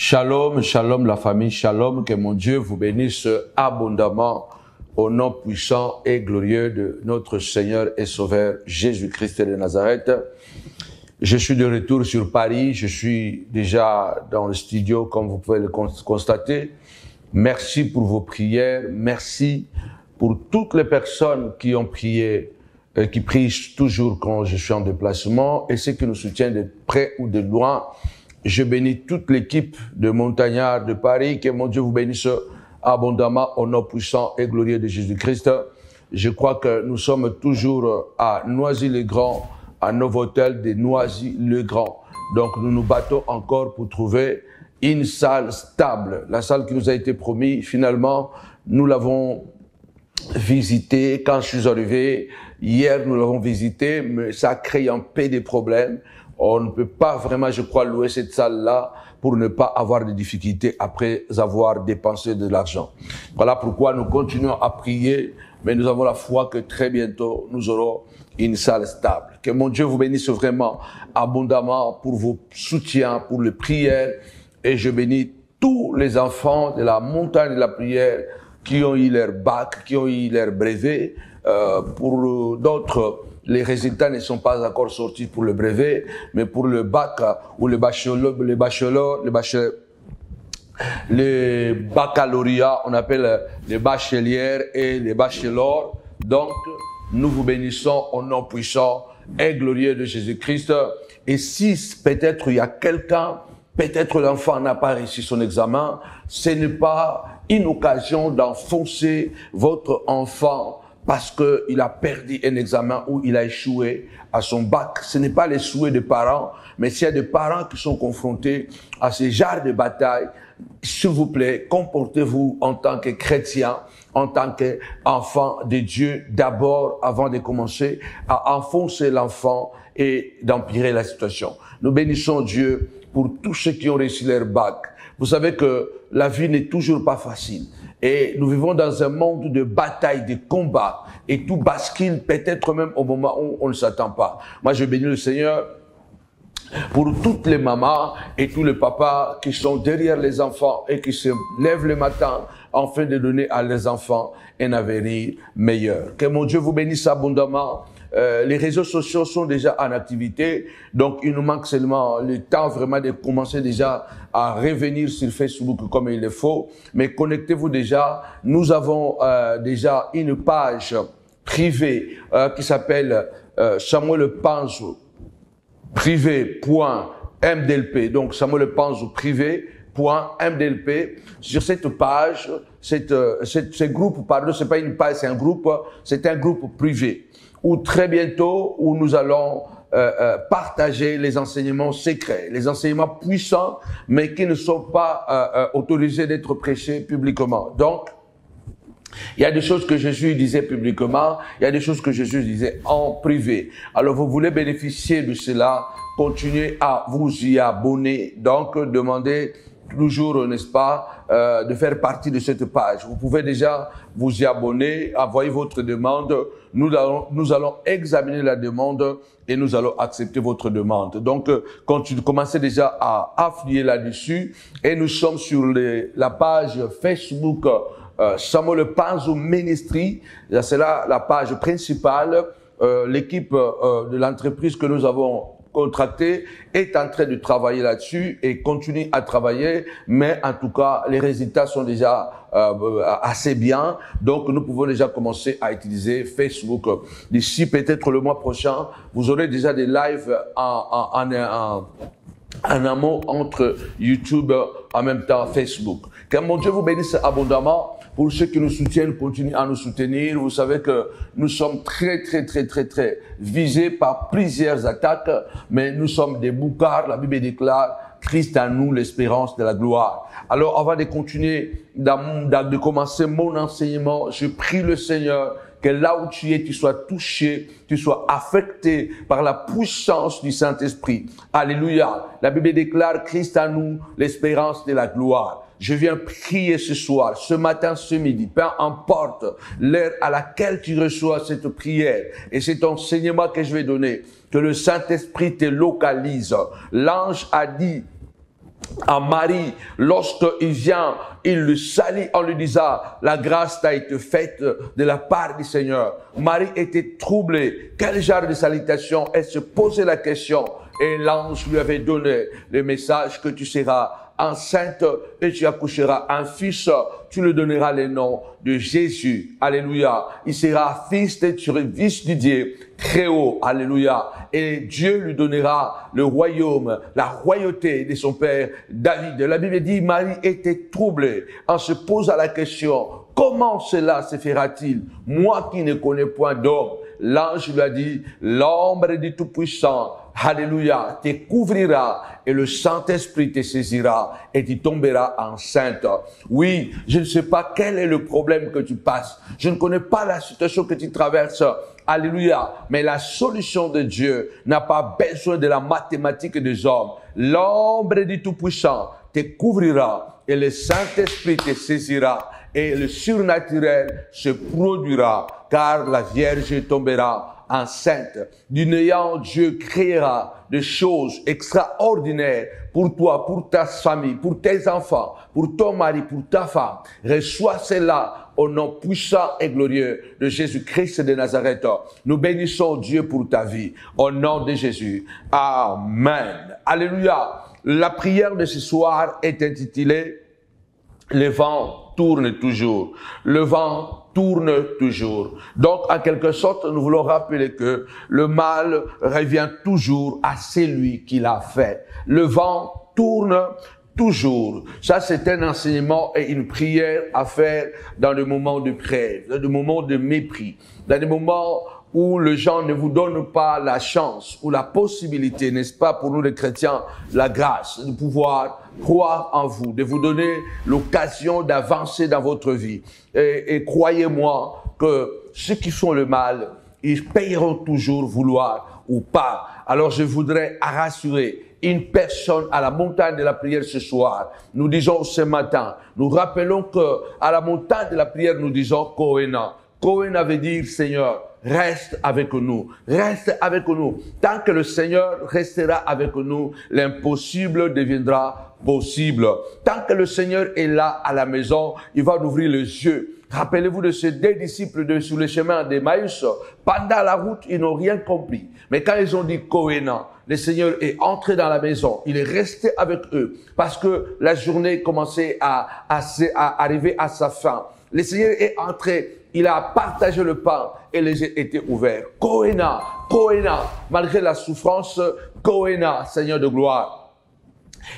Shalom, shalom la famille, shalom, que mon Dieu vous bénisse abondamment au nom puissant et glorieux de notre Seigneur et Sauveur Jésus-Christ de Nazareth. Je suis de retour sur Paris, je suis déjà dans le studio comme vous pouvez le constater. Merci pour vos prières, merci pour toutes les personnes qui ont prié, qui prient toujours quand je suis en déplacement et ceux qui nous soutiennent de près ou de loin. Je bénis toute l'équipe de montagnards de Paris, que mon Dieu vous bénisse abondamment au nom puissant et glorieux de Jésus-Christ. Je crois que nous sommes toujours à Noisy-le-Grand, à Novotel de Noisy-le-Grand. Donc nous nous battons encore pour trouver une salle stable. La salle qui nous a été promise, finalement, nous l'avons visitée quand je suis arrivé. Hier, nous l'avons visitée, mais ça a créé un peu de problèmes. On ne peut pas vraiment, je crois, louer cette salle-là pour ne pas avoir de difficultés après avoir dépensé de l'argent. Voilà pourquoi nous continuons à prier, mais nous avons la foi que très bientôt, nous aurons une salle stable. Que mon Dieu vous bénisse vraiment abondamment pour vos soutiens, pour les prières. Et je bénis tous les enfants de la montagne de la prière qui ont eu leur bac, qui ont eu leur brevet. Pour d'autres, les résultats ne sont pas encore sortis pour le brevet, mais pour le bac ou le baccalauréat, on appelle les bachelières et les bachelors. Donc, nous vous bénissons au nom puissant et glorieux de Jésus-Christ. Et si peut-être il y a quelqu'un, peut-être l'enfant n'a pas réussi son examen, ce n'est pas une occasion d'enfoncer votre enfant parce qu'il a perdu un examen ou il a échoué à son bac. Ce n'est pas les souhaits des parents, mais s'il y a des parents qui sont confrontés à ce genre de bataille, s'il vous plaît, comportez-vous en tant que chrétien, en tant qu'enfant de Dieu, d'abord, avant de commencer à enfoncer l'enfant et d'empirer la situation. Nous bénissons Dieu pour tous ceux qui ont réussi leur bac. Vous savez que la vie n'est toujours pas facile. Et nous vivons dans un monde de bataille, de combat. Et tout bascule peut-être même au moment où on ne s'attend pas. Moi, je bénis le Seigneur pour toutes les mamans et tous les papas qui sont derrière les enfants et qui se lèvent le matin afin de donner à leurs enfants un avenir meilleur. Que mon Dieu vous bénisse abondamment. Les réseaux sociaux sont déjà en activité, donc il nous manque seulement le temps vraiment de commencer déjà à revenir sur Facebook comme il le faut. Mais connectez-vous déjà. Nous avons déjà une page privée qui s'appelle Samuel Panzo privé.mdlp. Donc Samuel Panzo privé.mdlp. Sur cette page, ce groupe, pardon, c'est pas une page, c'est un groupe privé. Où très bientôt, où nous allons partager les enseignements secrets, les enseignements puissants, mais qui ne sont pas autorisés d'être prêchés publiquement. Donc, il y a des choses que Jésus disait publiquement, il y a des choses que Jésus disait en privé. Alors, vous voulez bénéficier de cela, continuez à vous y abonner. Donc, demandez toujours, n'est-ce pas, de faire partie de cette page. Vous pouvez déjà vous y abonner, envoyer votre demande. Nous allons examiner la demande et nous allons accepter votre demande. Donc, commencez déjà à affluer là-dessus. Et nous sommes sur la page Facebook Samuel Panzo Ministry. C'est là la page principale. L'équipe de l'entreprise que nous avons contracté est en train de travailler là-dessus et continue à travailler, mais en tout cas, les résultats sont déjà assez bien. Donc, nous pouvons déjà commencer à utiliser Facebook. D'ici peut-être le mois prochain, vous aurez déjà des lives en amont entre YouTube, en même temps Facebook. Que mon Dieu vous bénisse abondamment. Pour ceux qui nous soutiennent, continuez à nous soutenir. Vous savez que nous sommes très visés par plusieurs attaques, mais nous sommes des boucards. La Bible déclare Christ en nous, l'espérance de la gloire. Alors, avant de continuer, de commencer mon enseignement, je prie le Seigneur que là où tu es, tu sois touché, tu sois affecté par la puissance du Saint-Esprit. Alléluia. La Bible déclare Christ en nous, l'espérance de la gloire. Je viens prier ce soir, ce matin, ce midi, peu importe l'heure à laquelle tu reçois cette prière et cet enseignement que je vais donner, que le Saint-Esprit te localise. L'ange a dit à Marie, lorsqu'il vient, il le salue en lui disant, la grâce t'a été faite de la part du Seigneur. Marie était troublée. Quel genre de salutation? Elle se posait la question et l'ange lui avait donné le message que tu seras enceinte et tu accoucheras un fils, tu lui donneras le nom de Jésus. Alléluia. Il sera fils de Dieu très haut. Alléluia. Et Dieu lui donnera le royaume, la royauté de son père David. La Bible dit, Marie était troublée. On se pose la question, comment cela se fera-t-il? Moi qui ne connais point d'homme. L'ange lui a dit, l'ombre du Tout-Puissant, alléluia, te couvrira et le Saint-Esprit te saisira et tu tomberas enceinte. Oui, je ne sais pas quel est le problème que tu passes. Je ne connais pas la situation que tu traverses. Alléluia. Mais la solution de Dieu n'a pas besoin de la mathématique des hommes. L'ombre du Tout-Puissant te couvrira et le Saint-Esprit te saisira et le surnaturel se produira car la Vierge tombera enceinte. Du néant, Dieu créera des choses extraordinaires pour toi, pour ta famille, pour tes enfants, pour ton mari, pour ta femme. Reçois cela au nom puissant et glorieux de Jésus-Christ de Nazareth. Nous bénissons Dieu pour ta vie. Au nom de Jésus. Amen. Alléluia. La prière de ce soir est intitulée « Le vent tourne toujours ». Le vent tourne toujours. Donc, en quelque sorte, nous voulons rappeler que le mal revient toujours à celui qui l'a fait. Le vent tourne toujours. Ça, c'est un enseignement et une prière à faire dans le moment de prière, dans le moment de mépris, dans les moments où les gens ne vous donnent pas la chance ou la possibilité, n'est-ce pas, pour nous les chrétiens, la grâce de pouvoir croire en vous, de vous donner l'occasion d'avancer dans votre vie. Et croyez-moi que ceux qui font le mal, ils payeront toujours vouloir ou pas. Alors je voudrais rassurer une personne à la montagne de la prière ce soir. Nous disons ce matin, nous rappelons que à la montagne de la prière, nous disons Kohéna. Kohéna veut dire Seigneur, reste avec nous, reste avec nous. Tant que le Seigneur restera avec nous, l'impossible deviendra possible. Tant que le Seigneur est là à la maison, il va nous ouvrir les yeux. Rappelez-vous de ces deux disciples sur le chemin d'Emmaüs. Pendant la route, ils n'ont rien compris. Mais quand ils ont dit Kohéna, le Seigneur est entré dans la maison. Il est resté avec eux parce que la journée commençait à arriver à sa fin. Le Seigneur est entré. Il a partagé le pain et les yeux étaient ouverts. Kohéna, Kohéna, malgré la souffrance, Kohéna, Seigneur de gloire.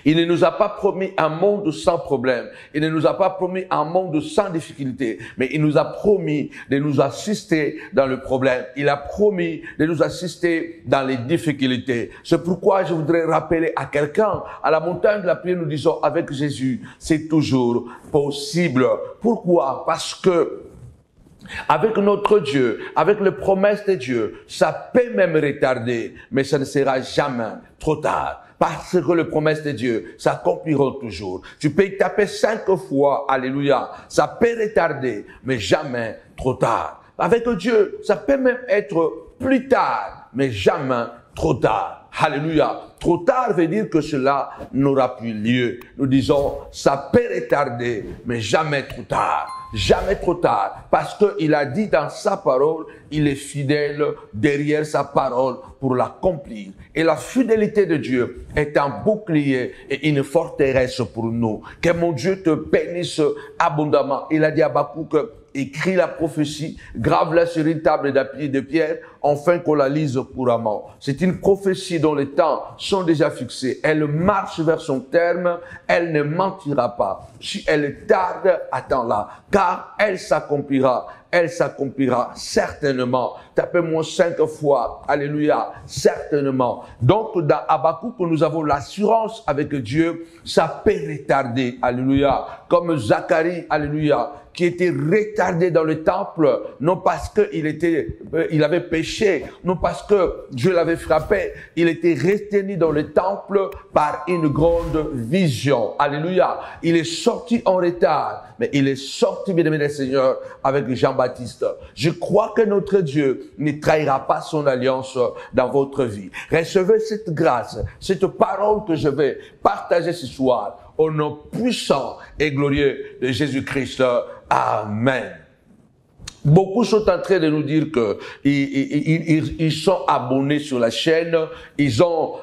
Il ne nous a pas promis un monde sans problème. Il ne nous a pas promis un monde sans difficulté. Mais il nous a promis de nous assister dans le problème. Il a promis de nous assister dans les difficultés. C'est pourquoi je voudrais rappeler à quelqu'un, à la montagne de la prière, nous disons avec Jésus, c'est toujours possible. Pourquoi? Parce que avec notre Dieu, avec les promesses de Dieu, ça peut même retarder, mais ça ne sera jamais trop tard. Parce que les promesses de Dieu s'accompliront toujours. Tu peux y taper 5 fois, alléluia. Ça peut retarder, mais jamais trop tard. Avec Dieu, ça peut même être plus tard, mais jamais trop tard. Alléluia. Trop tard veut dire que cela n'aura plus lieu. Nous disons, ça peut retarder, mais jamais trop tard. Jamais trop tard. Parce qu'il a dit dans sa parole, il est fidèle derrière sa parole pour l'accomplir. Et la fidélité de Dieu est un bouclier et une forteresse pour nous. Que mon Dieu te bénisse abondamment. Il a dit à Habakkuk, écris la prophétie, grave-la sur une table d'appui de pierre, afin qu'on la lise couramment. C'est une prophétie dont les temps sont déjà fixés. Elle marche vers son terme, elle ne mentira pas. Si elle tarde, attends-la, car elle s'accomplira certainement. Tapez-moi 5 fois, alléluia, certainement. Donc, dans Habakkuk, nous avons l'assurance avec Dieu, ça peut retarder, alléluia. Comme Zacharie, alléluia, qui était retardé dans le temple, non parce il avait péché, non parce que Dieu l'avait frappé, il était retenu dans le temple par une grande vision. Alléluia. Il est sorti en retard, mais il est sorti, bien aimé des Seigneurs, avec jambes Jean-Baptiste. Je crois que notre Dieu ne trahira pas son alliance dans votre vie. Recevez cette grâce, cette parole que je vais partager ce soir au nom puissant et glorieux de Jésus-Christ. Amen. Beaucoup sont en train de nous dire que ils sont abonnés sur la chaîne, ils ont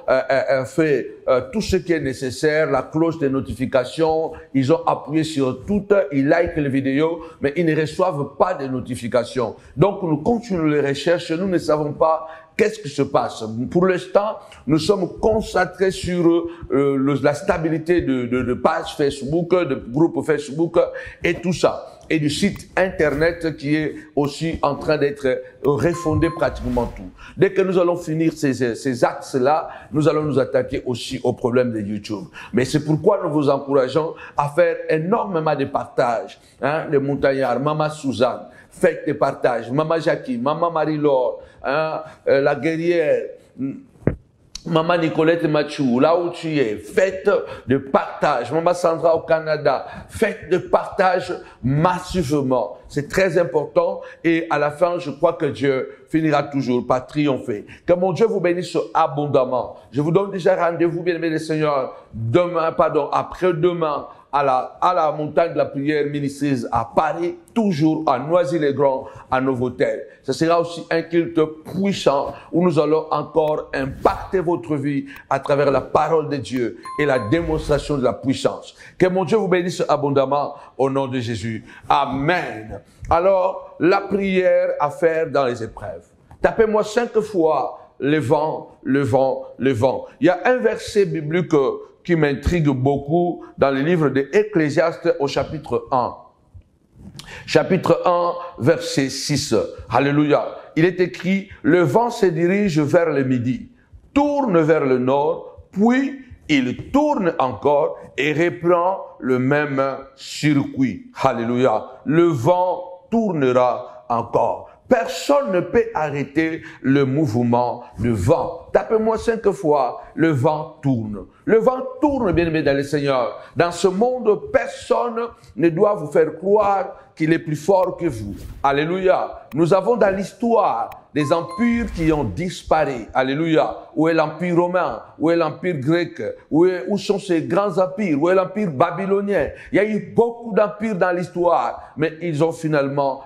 fait tout ce qui est nécessaire, la cloche de notification, ils ont appuyé sur tout, ils likent les vidéos, mais ils ne reçoivent pas de notifications. Donc nous continuons les recherches, nous ne savons pas qu'est-ce qui se passe. Pour l'instant, nous sommes concentrés sur la stabilité de pages Facebook, de groupes Facebook et tout ça. Et du site internet qui est aussi en train d'être refondé pratiquement tout. Dès que nous allons finir ces axes-là, nous allons nous attaquer aussi au problème de YouTube. Mais c'est pourquoi nous vous encourageons à faire énormément de partages. Hein, les montagnards, Maman Suzanne, faites des partages. Maman Jackie, Maman Marie-Laure, hein, la guerrière, Maman Nicolette Machou, là où tu es, faites de partage. Maman Sandra au Canada, faites de partage massivement. C'est très important et à la fin, je crois que Dieu finira toujours par triompher. Que mon Dieu vous bénisse abondamment. Je vous donne déjà rendez-vous, bien-aimés les Seigneurs, après-demain, à la montagne de la prière Ministries à Paris, toujours à Noisy-le-Grand, à Novotel. Ce sera aussi un culte puissant où nous allons encore impacter votre vie à travers la parole de Dieu et la démonstration de la puissance. Que mon Dieu vous bénisse abondamment au nom de Jésus. Amen. Alors, la prière à faire dans les épreuves. Tapez-moi 5 fois le vent, le vent, le vent. Il y a un verset biblique qui m'intrigue beaucoup dans le livre de Ecclésiaste au chapitre 1. Chapitre 1, verset 6. Alléluia. Il est écrit, le vent se dirige vers le midi, tourne vers le nord, puis il tourne encore et reprend le même circuit. Alléluia. Le vent tournera encore. Personne ne peut arrêter le mouvement du vent. Tapez-moi 5 fois, le vent tourne. Le vent tourne, bien-aimés dans le Seigneur. Dans ce monde, personne ne doit vous faire croire qu'il est plus fort que vous. Alléluia. Nous avons dans l'histoire des empires qui ont disparu. Alléluia. Où est l'empire romain? Où est l'empire grec? Où sont ces grands empires? Où est l'empire babylonien? Il y a eu beaucoup d'empires dans l'histoire, mais ils ont finalement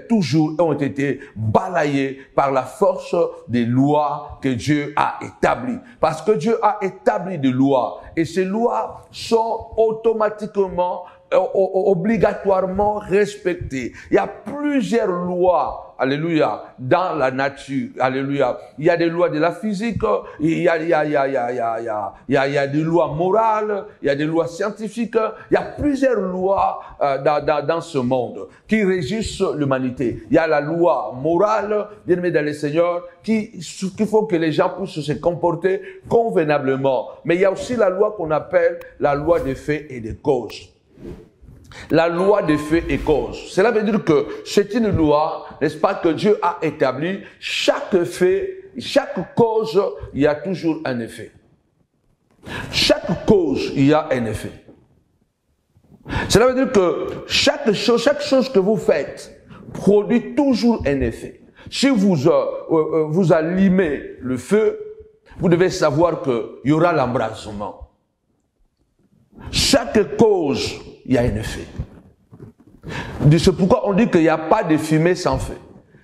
toujours ont été balayés par la force des lois que Dieu a établies. Parce que Dieu a établi des lois et ces lois sont automatiquement obligatoirement respectées. Il y a plusieurs lois, alléluia, dans la nature, alléluia. Il y a des lois de la physique, il y a des lois morales, il y a des lois scientifiques, il y a plusieurs lois dans ce monde qui régissent l'humanité. Il y a la loi morale, bien aimé dans le Seigneur, qu'il faut que les gens puissent se comporter convenablement. Mais il y a aussi la loi qu'on appelle la loi des faits et des causes. La loi des faits et causes. Cela veut dire que c'est une loi, n'est-ce pas, que Dieu a établie. Chaque fait, chaque cause, il y a toujours un effet. Chaque cause, il y a un effet. Cela veut dire que chaque chose que vous faites produit toujours un effet. Si vous allumez le feu, vous devez savoir qu'il y aura l'embrasement. Chaque cause, il y a un effet. C'est pourquoi on dit qu'il n'y a pas de fumée sans feu.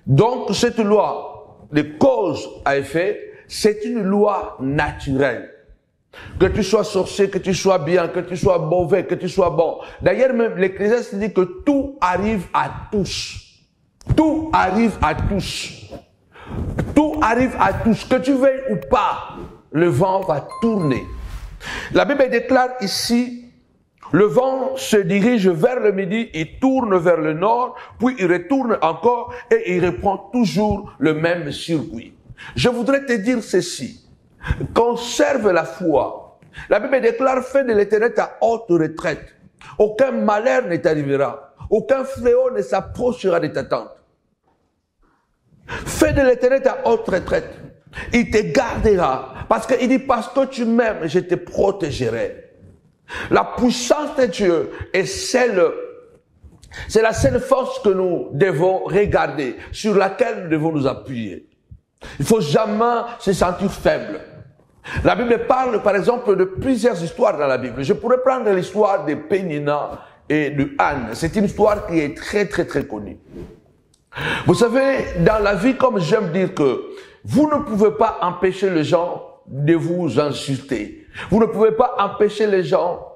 Donc, cette loi de cause à effet, c'est une loi naturelle. Que tu sois sorcier, que tu sois bien, que tu sois mauvais, que tu sois bon. D'ailleurs, même l'Ecclésiaste dit que tout arrive à tous. Tout arrive à tous. Tout arrive à tous. Que tu veuilles ou pas, le vent va tourner. La Bible déclare ici, le vent se dirige vers le midi, il tourne vers le nord, puis il retourne encore et il reprend toujours le même circuit. Je voudrais te dire ceci, conserve la foi. La Bible déclare, fais de l'Éternel ta haute retraite. Aucun malheur ne t'arrivera, aucun fléau ne s'approchera de ta tente. Fais de l'Éternel ta haute retraite. Il te gardera. Parce qu'il dit, parce que tu m'aimes, je te protégerai. La puissance de Dieu est celle C'est la seule force que nous devons regarder, sur laquelle nous devons nous appuyer. Il ne faut jamais se sentir faible. La Bible parle, par exemple, de plusieurs histoires dans la Bible. Je pourrais prendre l'histoire de Pénina et de Anne. C'est une histoire qui est très, très, très connue. Vous savez, dans la vie, comme j'aime dire que vous ne pouvez pas empêcher les gens de vous insulter. Vous ne pouvez pas empêcher les gens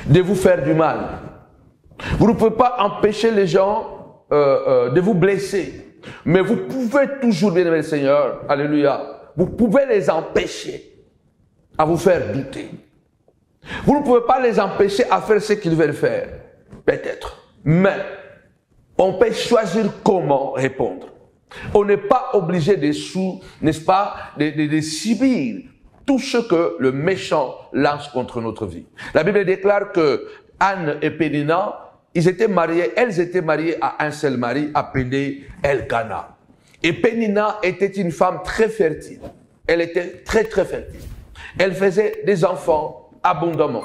de vous faire du mal. Vous ne pouvez pas empêcher les gens de vous blesser. Mais vous pouvez toujours, bien aimé le Seigneur, alléluia, vous pouvez les empêcher à vous faire douter. Vous ne pouvez pas les empêcher à faire ce qu'ils veulent faire, peut-être. Mais on peut choisir comment répondre. On n'est pas obligé de n'est-ce pas, de subir tout ce que le méchant lance contre notre vie. La Bible déclare que Anne et Pénina, elles étaient mariées à un seul mari appelé Elkana. Et Pénina était une femme très fertile. Elle était très très fertile. Elle faisait des enfants abondamment.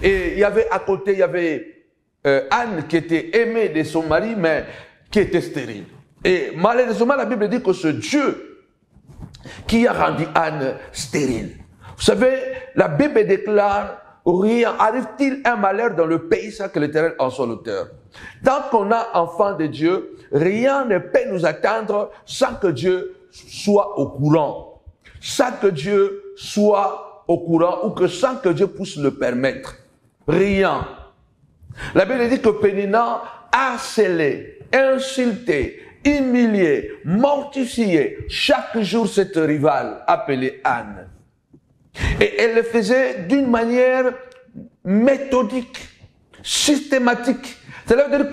Et il y avait à côté, il y avait Anne qui était aimée de son mari, mais qui était stérile. Et malheureusement, la Bible dit que c'est Dieu qui a rendu Anne stérile. Vous savez, la Bible déclare, rien, arrive-t-il un malheur dans le pays sans que l'Éternel en soit l'auteur? Tant qu'on a enfant de Dieu, rien ne peut nous atteindre sans que Dieu soit au courant. Sans que Dieu soit au courant ou que sans que Dieu puisse le permettre. Rien. La Bible dit que Pénina a scellé, insulté, humilié, mortifié chaque jour cette rivale appelée Anne. Et elle le faisait d'une manière méthodique, systématique. Cela veut dire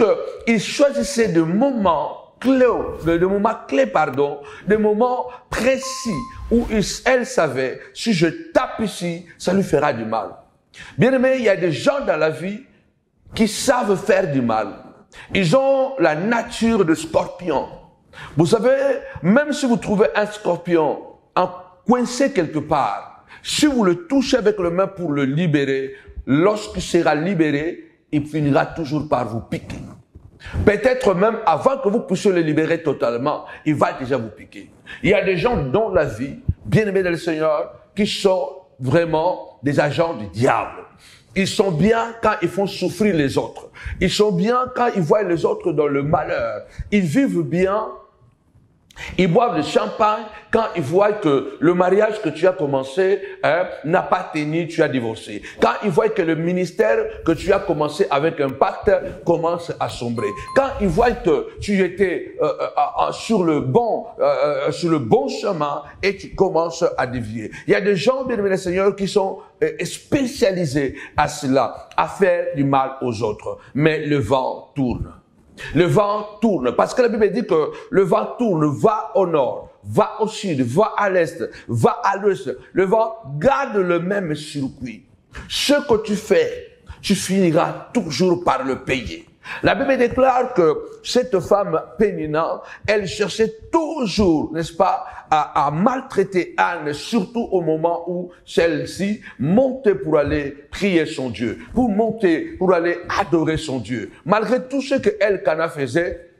qu'il choisissait des moments clés, des moments précis où elle savait, si je tape ici, ça lui fera du mal. Bien aimé, il y a des gens dans la vie qui savent faire du mal. Ils ont la nature de scorpion. Vous savez, même si vous trouvez un scorpion coincé quelque part, si vous le touchez avec les mains pour le libérer, lorsqu'il sera libéré, il finira toujours par vous piquer. Peut-être même avant que vous puissiez le libérer totalement, il va déjà vous piquer. Il y a des gens dans la vie, bien aimés dans le Seigneur, qui sont vraiment des agents du diable. Ils sont bien quand ils font souffrir les autres. Ils sont bien quand ils voient les autres dans le malheur. Ils vivent bien. Ils boivent le champagne quand ils voient que le mariage que tu as commencé n'a pas tenu, tu as divorcé. Quand ils voient que le ministère que tu as commencé avec un pacte commence à sombrer. Quand ils voient que tu étais sur le bon chemin et tu commences à dévier. Il y a des gens, bien aimés Seigneur, qui sont spécialisés à cela, à faire du mal aux autres. Mais le vent tourne. Le vent tourne, parce que la Bible dit que le vent tourne, va au nord, va au sud, va à l'est, va à l'ouest. Le vent garde le même circuit. Ce que tu fais, tu finiras toujours par le payer. La Bible déclare que cette femme Pénina, elle cherchait toujours, n'est-ce pas, à maltraiter Anne, surtout au moment où celle-ci montait pour aller prier son Dieu, pour monter, pour aller adorer son Dieu. Malgré tout ce que Elkana faisait,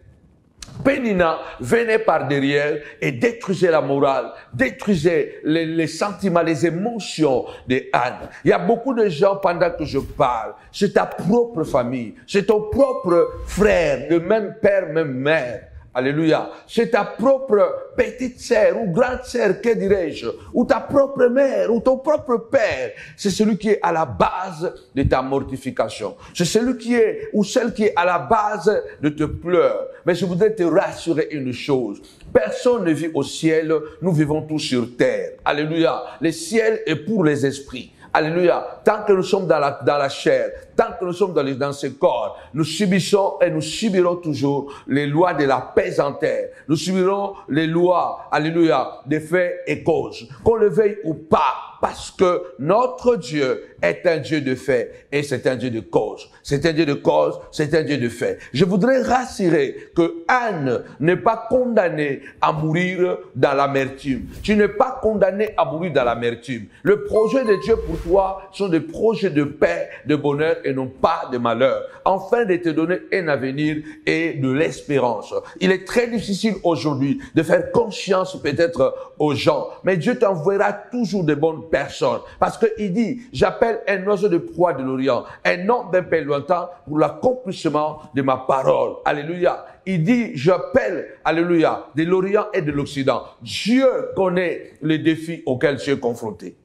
Pénina venait par derrière et détruisait la morale, détruisait les sentiments, les émotions de Anne. Il y a beaucoup de gens, pendant que je parle, c'est ta propre famille, c'est ton propre frère, de même père, même mère. Alléluia. C'est ta propre petite sœur ou grande sœur, que dirais-je, ou ta propre mère, ou ton propre père. C'est celui qui est à la base de ta mortification. C'est celui qui est, ou celle qui est à la base de tes pleurs. Mais je voudrais te rassurer une chose. Personne ne vit au ciel, nous vivons tous sur terre. Alléluia. Le ciel est pour les esprits. Alléluia. Tant que nous sommes dans la chair, tant que nous sommes dans ce corps, nous subissons et nous subirons toujours les lois de la pesanteur. Nous subirons les lois, alléluia, des faits et causes. Qu'on le veuille ou pas, parce que notre Dieu est un Dieu de fait et c'est un Dieu de cause. C'est un Dieu de cause, c'est un Dieu de fait. Je voudrais rassurer que Anne n'est pas condamnée à mourir dans l'amertume. Tu n'es pas condamné à mourir dans l'amertume. Le projet de Dieu pour toi sont des projets de paix, de bonheur et non pas de malheur, afin de te donner un avenir et de l'espérance. Il est très difficile aujourd'hui de faire confiance peut-être aux gens, mais Dieu t'enverra toujours de bonnes personnes, parce qu'il dit, j'appelle un oiseau de proie de l'Orient, un nom d'un pays lointain pour l'accomplissement de ma parole. Alléluia. Il dit, j'appelle, alléluia, de l'Orient et de l'Occident. Dieu connaît les défis auxquels tu es confronté.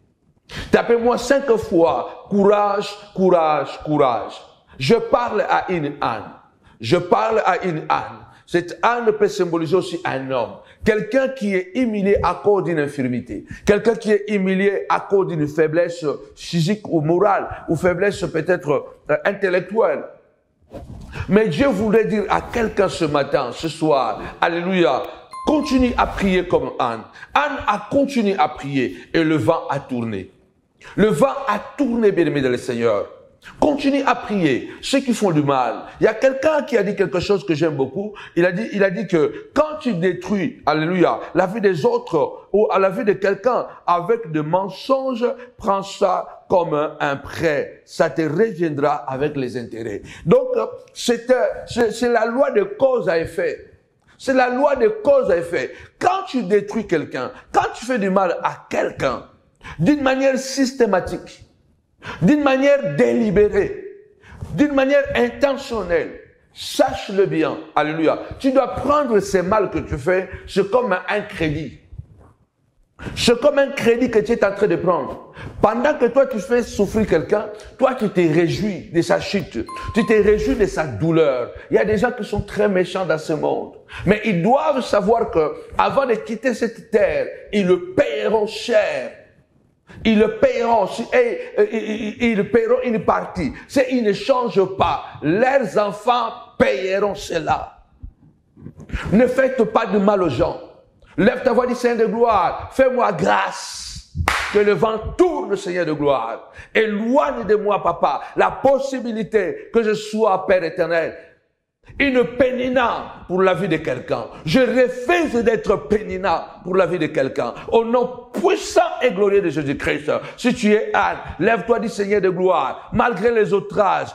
Tapez-moi 5 fois, courage, courage, courage. Je parle à une âne. Je parle à une âne. Cette âne peut symboliser aussi un homme. Quelqu'un qui est humilié à cause d'une infirmité. Quelqu'un qui est humilié à cause d'une faiblesse physique ou morale, ou faiblesse peut-être intellectuelle. Mais Dieu voulait dire à quelqu'un ce matin, ce soir, alléluia, continue à prier comme Anne. Anne a continué à prier et le vent a tourné. Le vent a tourné, bien-aimé dans le Seigneur. Continue à prier. Ceux qui font du mal. Il y a quelqu'un qui a dit quelque chose que j'aime beaucoup. Il a dit que quand tu détruis, alléluia, la vie des autres ou à la vie de quelqu'un avec des mensonges, prends ça comme un prêt. Ça te reviendra avec les intérêts. Donc, c'est la loi de cause à effet. C'est la loi de cause à effet. Quand tu détruis quelqu'un, quand tu fais du mal à quelqu'un, d'une manière systématique, d'une manière délibérée, d'une manière intentionnelle, sache-le bien, alléluia, tu dois prendre ces mal que tu fais, c'est comme un crédit. C'est comme un crédit que tu es en train de prendre. Pendant que toi tu fais souffrir quelqu'un, toi tu t'es réjoui de sa chute, tu t'es réjoui de sa douleur. Il y a des gens qui sont très méchants dans ce monde. Mais ils doivent savoir que avant de quitter cette terre, ils le paieront cher. Ils le paieront, ils paieront une partie. S'ils ne changent pas, leurs enfants paieront cela. Ne faites pas de mal aux gens. Lève ta voix, dis Seigneur de gloire, fais-moi grâce. Que le vent tourne, Seigneur de gloire. Éloigne de moi, Papa, la possibilité que je sois Père éternel. Une pénina pour la vie de quelqu'un. Je refuse d'être pénina pour la vie de quelqu'un. Au nom puissant et glorieux de Jésus-Christ. Si tu es Anne, lève-toi, dis Seigneur de gloire. Malgré les outrages,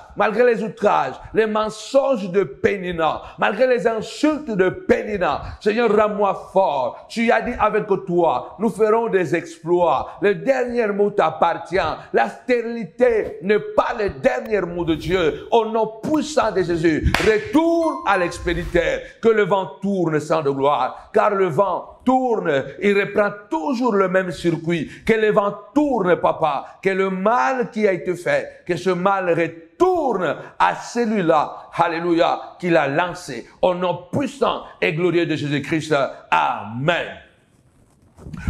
les mensonges de Pénina, malgré les insultes de Pénina, Seigneur, rends-moi fort. Tu as dit avec toi, nous ferons des exploits. Le dernier mot t'appartient. La stérilité n'est pas le dernier mot de Dieu. Au nom puissant de Jésus, retourne à l'expéditeur, que le vent tourne sans de gloire, car le vent tourne, il reprend toujours le même circuit, que le vent tourne, Papa, que le mal qui a été fait, que ce mal retourne à celui-là, alléluia, qu'il a lancé, au nom puissant et glorieux de Jésus-Christ, amen.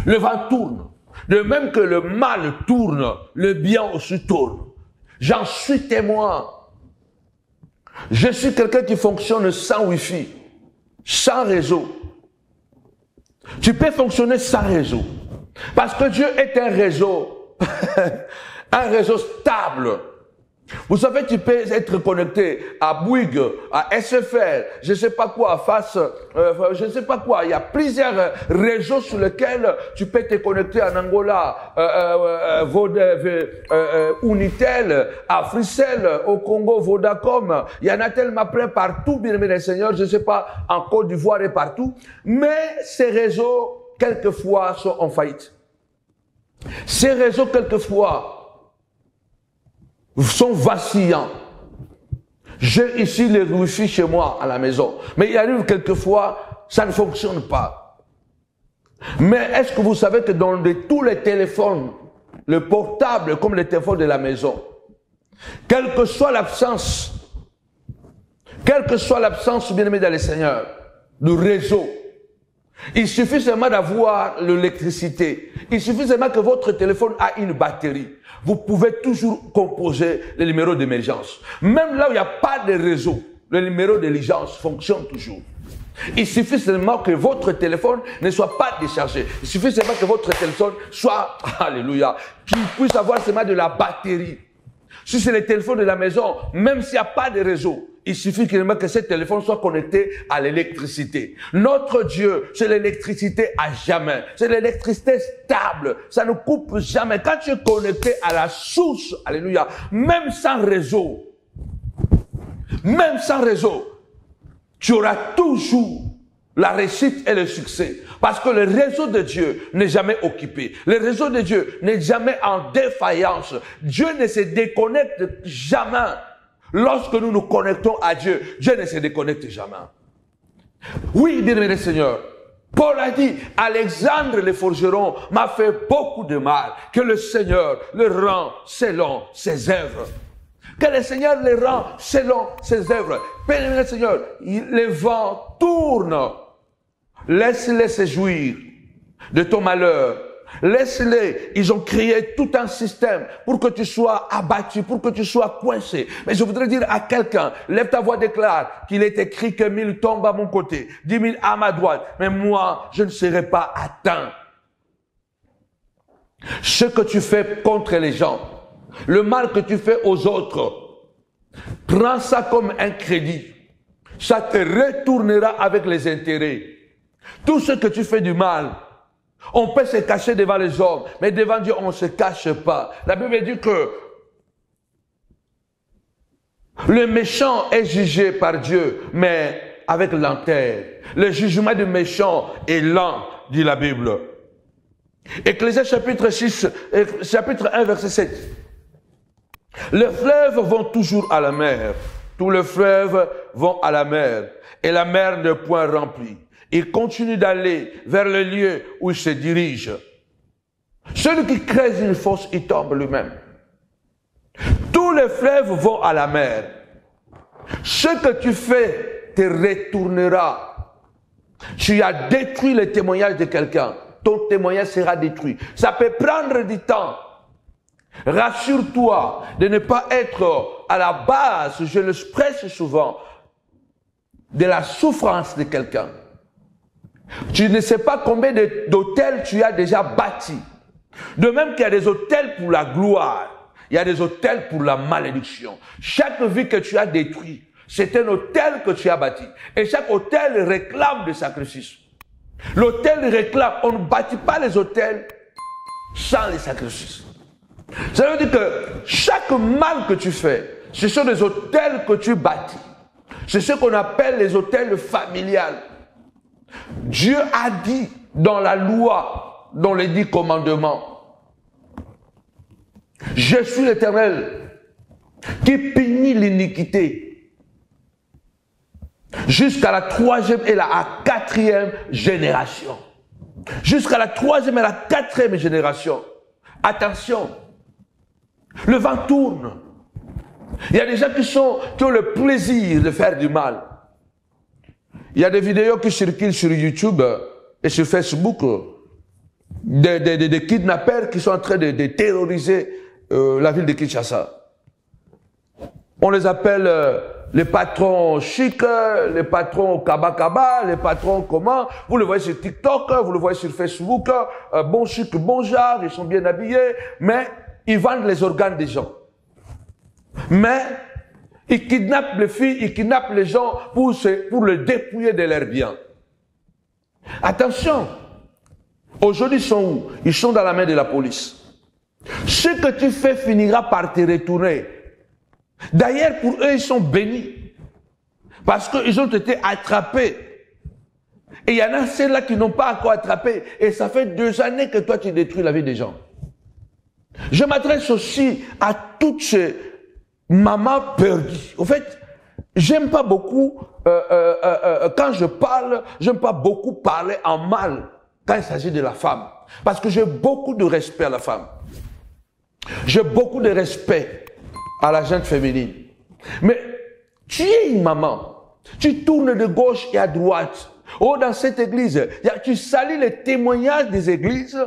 Le vent tourne, de même que le mal tourne, le bien aussi tourne. J'en suis témoin. Je suis quelqu'un qui fonctionne sans Wi-Fi, sans réseau. Tu peux fonctionner sans réseau. Parce que Dieu est un réseau, un réseau stable. Vous savez, tu peux être connecté à Bouygues, à SFR, je ne sais pas quoi, je ne sais pas quoi. Il y a plusieurs réseaux sur lesquels tu peux te connecter en Angola, Unitel, à Fricel, au Congo, Vodacom. Il y en a tellement plein partout, bien aimé les seigneurs, je ne sais pas, en Côte d'Ivoire et partout. Mais ces réseaux, quelquefois, sont en faillite. Ces réseaux, quelquefois, sont vacillants. J'ai ici les Wi-Fi chez moi à la maison. Mais il arrive quelquefois, ça ne fonctionne pas. Mais est-ce que vous savez que dans tous les téléphones, le portable comme les téléphones de la maison, quelle que soit l'absence, bien-aimé dans le Seigneur, du réseau, il suffit seulement d'avoir l'électricité. Il suffit seulement que votre téléphone a une batterie. Vous pouvez toujours composer le numéro d'émergence. Même là où il n'y a pas de réseau, le numéro d'urgence fonctionne toujours. Il suffit seulement que votre téléphone ne soit pas déchargé. Il suffit seulement que votre téléphone soit, alléluia, qu'il puisse avoir seulement de la batterie. Si c'est le téléphone de la maison, même s'il n'y a pas de réseau, il suffit que ce téléphone soit connecté à l'électricité. Notre Dieu, c'est l'électricité à jamais. C'est l'électricité stable. Ça ne coupe jamais. Quand tu es connecté à la source, alléluia, même sans réseau, tu auras toujours la réussite et le succès. Parce que le réseau de Dieu n'est jamais occupé. Le réseau de Dieu n'est jamais en défaillance. Dieu ne se déconnecte jamais. Lorsque nous nous connectons à Dieu, Dieu ne se déconnecte jamais. Oui, bien-aimé Seigneur, Paul a dit, Alexandre le forgeron m'a fait beaucoup de mal. Que le Seigneur le rend selon ses œuvres. Que le Seigneur le rend selon ses œuvres. Bien-aimé Seigneur, les vents tournent. Laisse-les se jouir de ton malheur. Laisse-les. Ils ont créé tout un système pour que tu sois abattu, pour que tu sois coincé. Mais je voudrais dire à quelqu'un, lève ta voix, déclare qu'il est écrit que 1000 tombent à mon côté, 10 000 à ma droite, mais moi, je ne serai pas atteint. Ce que tu fais contre les gens, le mal que tu fais aux autres, prends ça comme un crédit. Ça te retournera avec les intérêts. Tout ce que tu fais du mal, on peut se cacher devant les hommes, mais devant Dieu, on ne se cache pas. La Bible dit que le méchant est jugé par Dieu, mais avec lenteur. Le jugement du méchant est lent, dit la Bible. Ecclésiaste chapitre 1, verset 7. Les fleuves vont toujours à la mer. Tous les fleuves vont à la mer, et la mer n'est point remplie. Il continue d'aller vers le lieu où il se dirige. Celui qui creuse une fosse, il tombe lui-même. Tous les fleuves vont à la mer. Ce que tu fais te retournera. Tu as détruit le témoignage de quelqu'un. Ton témoignage sera détruit. Ça peut prendre du temps. Rassure-toi de ne pas être à la base, je le prêche souvent, de la souffrance de quelqu'un. Tu ne sais pas combien d'hôtels tu as déjà bâtis. De même qu'il y a des hôtels pour la gloire, il y a des hôtels pour la malédiction. Chaque vie que tu as détruite, c'est un hôtel que tu as bâti. Et chaque hôtel réclame des sacrifices. L'hôtel réclame. On ne bâtit pas les hôtels sans les sacrifices. Ça veut dire que chaque mal que tu fais, ce sont des hôtels que tu bâtis. C'est ce qu'on appelle les hôtels familiales. Dieu a dit dans la loi, dans les 10 commandements, je suis l'Éternel qui punit l'iniquité jusqu'à la 3e et la 4e génération. Jusqu'à la 3e et la 4e génération. Attention, le vent tourne. Il y a des gens qui ont le plaisir de faire du mal. Il y a des vidéos qui circulent sur YouTube et sur Facebook des kidnappeurs qui sont en train de terroriser la ville de Kinshasa. On les appelle les patrons chics, les patrons kaba, les patrons comment. Vous le voyez sur TikTok, vous le voyez sur Facebook, bon chic, bon genre, ils sont bien habillés, mais ils vendent les organes des gens. Mais ils kidnappent les filles, ils kidnappent les gens pour le dépouiller de leurs biens. Attention, aujourd'hui ils sont où? Ils sont dans la main de la police. Ce que tu fais finira par te retourner. D'ailleurs, pour eux, ils sont bénis. Parce qu'ils ont été attrapés. Et il y en a ceux-là qui n'ont pas encore attrapé. Et ça fait 2 années que toi, tu détruis la vie des gens. Je m'adresse aussi à toutes ces mamans perdues. Au fait, j'aime pas beaucoup, quand je parle, j'aime pas beaucoup parler en mal quand il s'agit de la femme. Parce que j'ai beaucoup de respect à la femme. J'ai beaucoup de respect à la gente féminine. Mais tu es une maman. Tu tournes de gauche et à droite. Oh, dans cette église, tu salis les témoignages des églises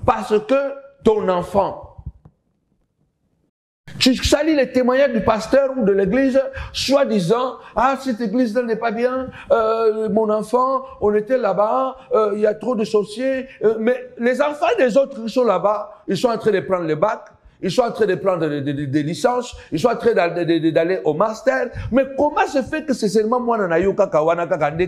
parce que ton enfant. Tu salis les témoignages du pasteur ou de l'église, soi-disant, ah, cette église-là n'est pas bien, mon enfant, on était là-bas, il y a trop de sorciers, mais les enfants des autres qui sont là-bas, ils sont en train de prendre le bac, ils sont en train de prendre des licences, ils sont en train d'aller au master, mais comment se fait que c'est seulement moi, nanayo, kakawana, kakande,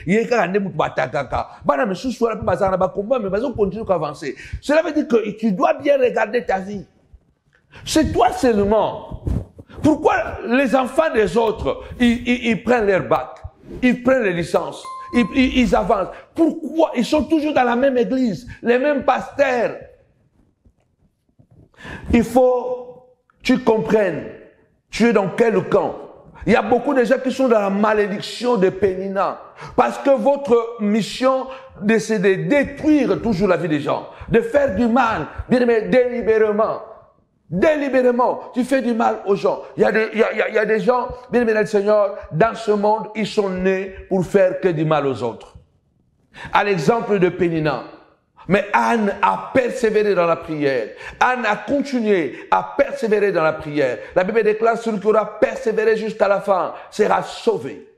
yé kakande, moutbata, kaka. Bana, mais sous-soir, un peu bazar, combat, mais on continue d'avancer. Cela veut dire que tu dois bien regarder ta vie. C'est toi seulement. Pourquoi les enfants des autres, ils prennent leur bac, ils prennent les licences, ils avancent. Pourquoi? Ils sont toujours dans la même église, les mêmes pasteurs. Il faut que tu comprennes, tu es dans quel camp. Il y a beaucoup de gens qui sont dans la malédiction de Pénina. Parce que votre mission, c'est de détruire toujours la vie des gens, de faire du mal, bien aimé, délibérément. Délibérément, tu fais du mal aux gens. Il y a des gens, bien aimé le Seigneur, dans ce monde, ils sont nés pour faire que du mal aux autres. À l'exemple de Pénina. Mais Anne a persévéré dans la prière. Anne a continué à persévérer dans la prière. La Bible déclare, celui qui aura persévéré jusqu'à la fin sera sauvé.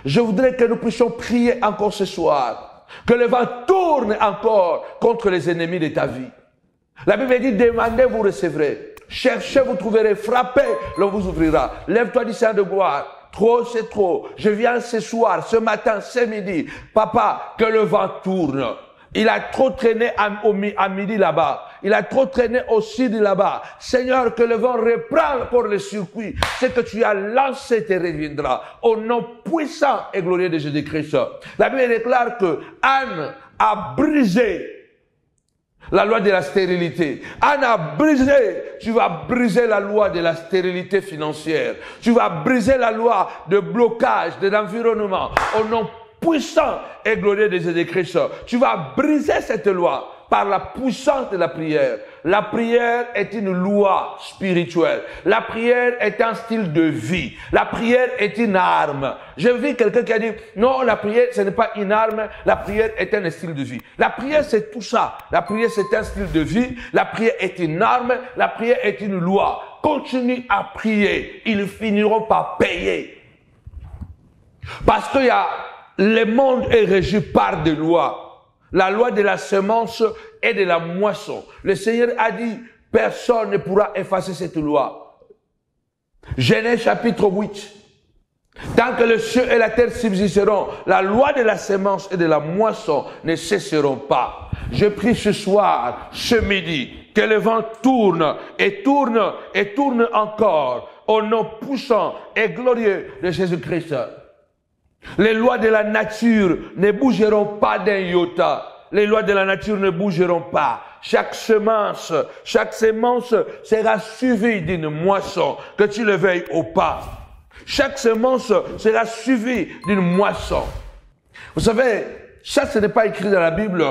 Je voudrais que nous puissions prier encore ce soir. Que le vent tourne encore contre les ennemis de ta vie. La Bible dit, demandez, vous recevrez. Cherchez, vous trouverez. Frappez, l'on vous ouvrira. Lève-toi du sein de gloire. Trop, c'est trop. Je viens ce soir, ce matin, ce midi. Papa, que le vent tourne. Il a trop traîné à midi là-bas. Il a trop traîné au sud là-bas. Seigneur, que le vent reprend pour le circuit. Ce que tu as lancé te reviendra. Au nom puissant et glorieux de Jésus-Christ. La Bible déclare que Anne a brisé la loi de la stérilité. Anne a brisé. Tu vas briser la loi de la stérilité financière. Tu vas briser la loi de blocage de l'environnement. Au nom puissant et glorieux de Jésus-Christ. Tu vas briser cette loi par la puissance de la prière. La prière est une loi spirituelle. La prière est un style de vie. La prière est une arme. J'ai vu quelqu'un qui a dit, non, la prière, ce n'est pas une arme. La prière est un style de vie. La prière, c'est tout ça. La prière, c'est un style de vie. La prière est une arme. La prière est une loi. Continue à prier. Ils finiront par payer. Parce qu'il y a le monde est régi par des lois. La loi de la semence et de la moisson. Le Seigneur a dit, personne ne pourra effacer cette loi. Genèse chapitre 8. Tant que le ciel et la terre subsisteront, la loi de la semence et de la moisson ne cesseront pas. Je prie ce soir, ce midi, que le vent tourne et tourne et tourne encore au nom puissant et glorieux de Jésus-Christ. Les lois de la nature ne bougeront pas d'un iota. Les lois de la nature ne bougeront pas. Chaque semence sera suivie d'une moisson, que tu le veuilles ou pas. Chaque semence sera suivie d'une moisson. Vous savez, ça ce n'est pas écrit dans la Bible,